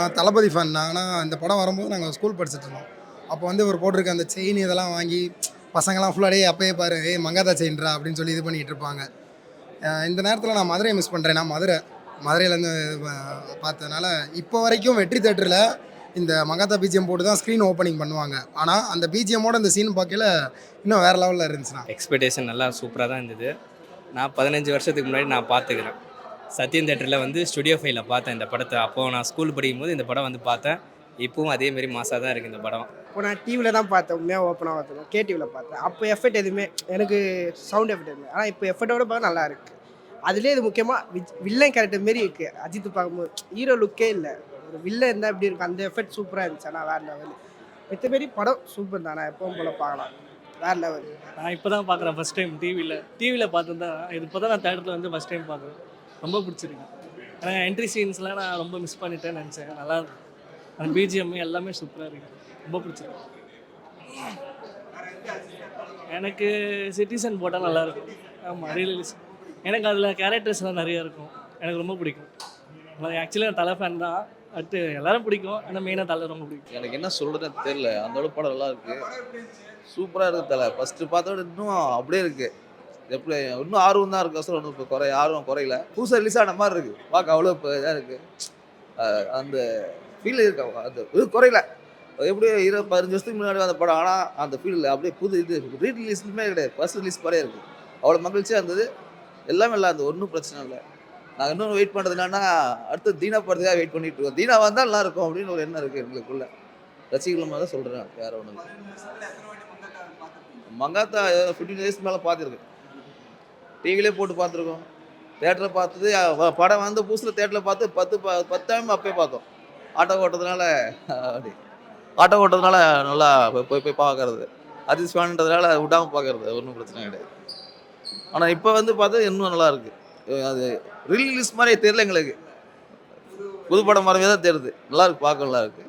நான் தளபதி ஃபேன் தான். ஆனால் இந்த படம் வரும்போது நாங்கள் ஸ்கூல் படிச்சுட்டு இருந்தோம். அப்போ வந்து இவர் போட்டிருக்க அந்த செயின் இதெல்லாம் வாங்கி பசங்களாம் ஃபுல்லாக அப்பயே பாரு மங்காதா செயின்ரா அப்படின்னு சொல்லி இது பண்ணிகிட்டு இருப்பாங்க. இந்த நேரத்தில் நான் மதுரையை மிஸ் பண்ணுறேன். நான் மதுரையிலேருந்து பார்த்ததுனால இப்போ வரைக்கும் வெற்றி தேட்டரில் இந்த மங்காத்தா பிஜிஎம் போட்டு தான் ஸ்க்ரீன் ஓப்பனிங் பண்ணுவாங்க. ஆனால் அந்த பிஜிஎம்மோட இந்த சீன் பார்க்கல இன்னும் வேறு லெவலில் இருந்துச்சுண்ணா. எக்ஸ்பெக்டேஷன் நல்லா சூப்பராக தான் இருந்தது. நான் 15 வருஷத்துக்கு முன்னாடி நான் பார்த்துக்கிறேன். சத்யம் தேட்டரில் வந்து ஸ்டுடியோ ஃபைவ்ல பார்த்தேன் இந்த படத்தை. அப்போது நான் ஸ்கூல் படிக்கும்போது இந்த படம் வந்து பார்த்தேன். இப்போவும் அதேமாரி மாசாக தான் இருக்குது இந்த படம். இப்போ நான் டிவியில் தான் பார்த்தேன், உண்மையாக ஓப்பனாக பார்த்தேன், கேடிவியில் பார்த்தேன். அப்போ எஃபெக்ட் எதுவுமே எனக்கு சவுண்ட் எஃபெக்ட் எதுவுமே, ஆனால் இப்போ எஃபெக்டோட பார்க்க நல்லா இருக்குது. அதுலேயே இது முக்கியமாக வில்லன் கேரக்டர் மாரி இருக்குது. அஜித் பார்க்கும்போது ஹீரோ லுக்கே இல்லை, ஒரு வில்லன் இருந்தால் எப்படி இருக்கும், அந்த எஃபெக்ட் சூப்பராக இருந்துச்சு. ஆனால் வேறு லெவல். மற்றபடி படம் சூப்பர் தானே, எப்பவும் போல் பார்க்கலாம், வேறு லெவல். நான் இப்போ தான் பார்க்குறேன் ஃபஸ்ட் டைம் டிவியில் பார்த்து தான். இது இப்போ தான் நான் தேட்டரில் வந்து ஃபஸ்ட் டைம் பார்க்குறேன். ரொம்ப பிடிச்சிருக்கு. ஏன்னா என்ட்ரி சீன்ஸ்லாம் நான் ரொம்ப மிஸ் பண்ணிட்டேன்னு நினச்சேன். நல்லா இருக்கும். அந்த பிஜிஎம் எல்லாமே சூப்பராக இருக்குது. ரொம்ப பிடிச்சிருக்கு. எனக்கு சிட்டிசன் போட்டால் நல்லாயிருக்கும். ஆமாம், ரியலிஸ்ட். எனக்கு அதில் கேரக்டர்ஸ்லாம் நிறையா இருக்கும். எனக்கு ரொம்ப பிடிக்கும். ஆக்சுவலி நான் தலை ஃபேன் தான். அடுத்து எல்லோரும் பிடிக்கும், ஆனால் மெயினாக தலை ரொம்ப பிடிக்கும். எனக்கு என்ன சொல்கிறதுன்னு தெரியல. அந்தோட படம் நல்லா இருக்குது, சூப்பராக இருக்குது. தலை ஃபஸ்ட்டு பார்த்தோட இன்னும் அப்படியே இருக்குது. எப்படி இன்னும் ஆர்வம் தான் இருக்குது. ஒன்றும் இப்போ ஆர்வம் குறையில. புதுசாக ரிலீஸ் ஆன மாதிரி இருக்குது. பார்க்க அவ்வளோ இப்போ இதாக இருக்குது. அந்த ஃபீல் இருக்கு, அந்த இது குறையில. எப்படி 15 வருஷத்துக்கு முன்னாடி அந்த படம், ஆனால் அந்த ஃபீல் அப்படியே புது இது ரீரிலீஸ்லுமே கிடையாது, ஃபர்ஸ்ட் ரிலீஸ் மாதிரியே இருக்குது. அவ்வளோ மகிழ்ச்சியாக இருந்தது. எல்லாமே இல்லை, அந்த ஒன்றும் பிரச்சனை இல்லை. நாங்கள் இன்னும் வெயிட் பண்ணுறது என்னன்னா, அடுத்து தீனா படத்துக்காக வெயிட் பண்ணிட்டு இருக்கோம். தீனா வந்தால் நல்லா இருக்கும் அப்படின்னு ஒரு எண்ணம் இருக்குது எங்களுக்குள்ள. ரசிகர்களுமாக தான் சொல்கிறேன், வேறு ஒன்றும் இல்லை. மங்காத்தா 15 டேஸ் மேலே பார்த்துருக்கு. டிவிலே போட்டு பார்த்துருக்கோம், தேட்டரில் பார்த்தது. படம் வந்து புதுசில் தேட்டரில் பார்த்து 10 டைம் அப்பயே பார்த்தோம். ஆட்டோ ஓட்டுறதுனால நல்லா போய் பார்க்கறது. அஜித் ஃபேன்ன்றதுனால விடாமல் பார்க்கறது ஒன்றும் பிரச்சனை கிடையாது. ஆனால் இப்போ வந்து பார்த்தா இன்னும் நல்லா இருக்குது. அது ரிலீஸ் மாதிரியே தெரியல எங்களுக்கு. புது படம் மாதிரியே தான் தெரியுது. நல்லா இருக்கு, பார்க்க நல்லா இருக்குது.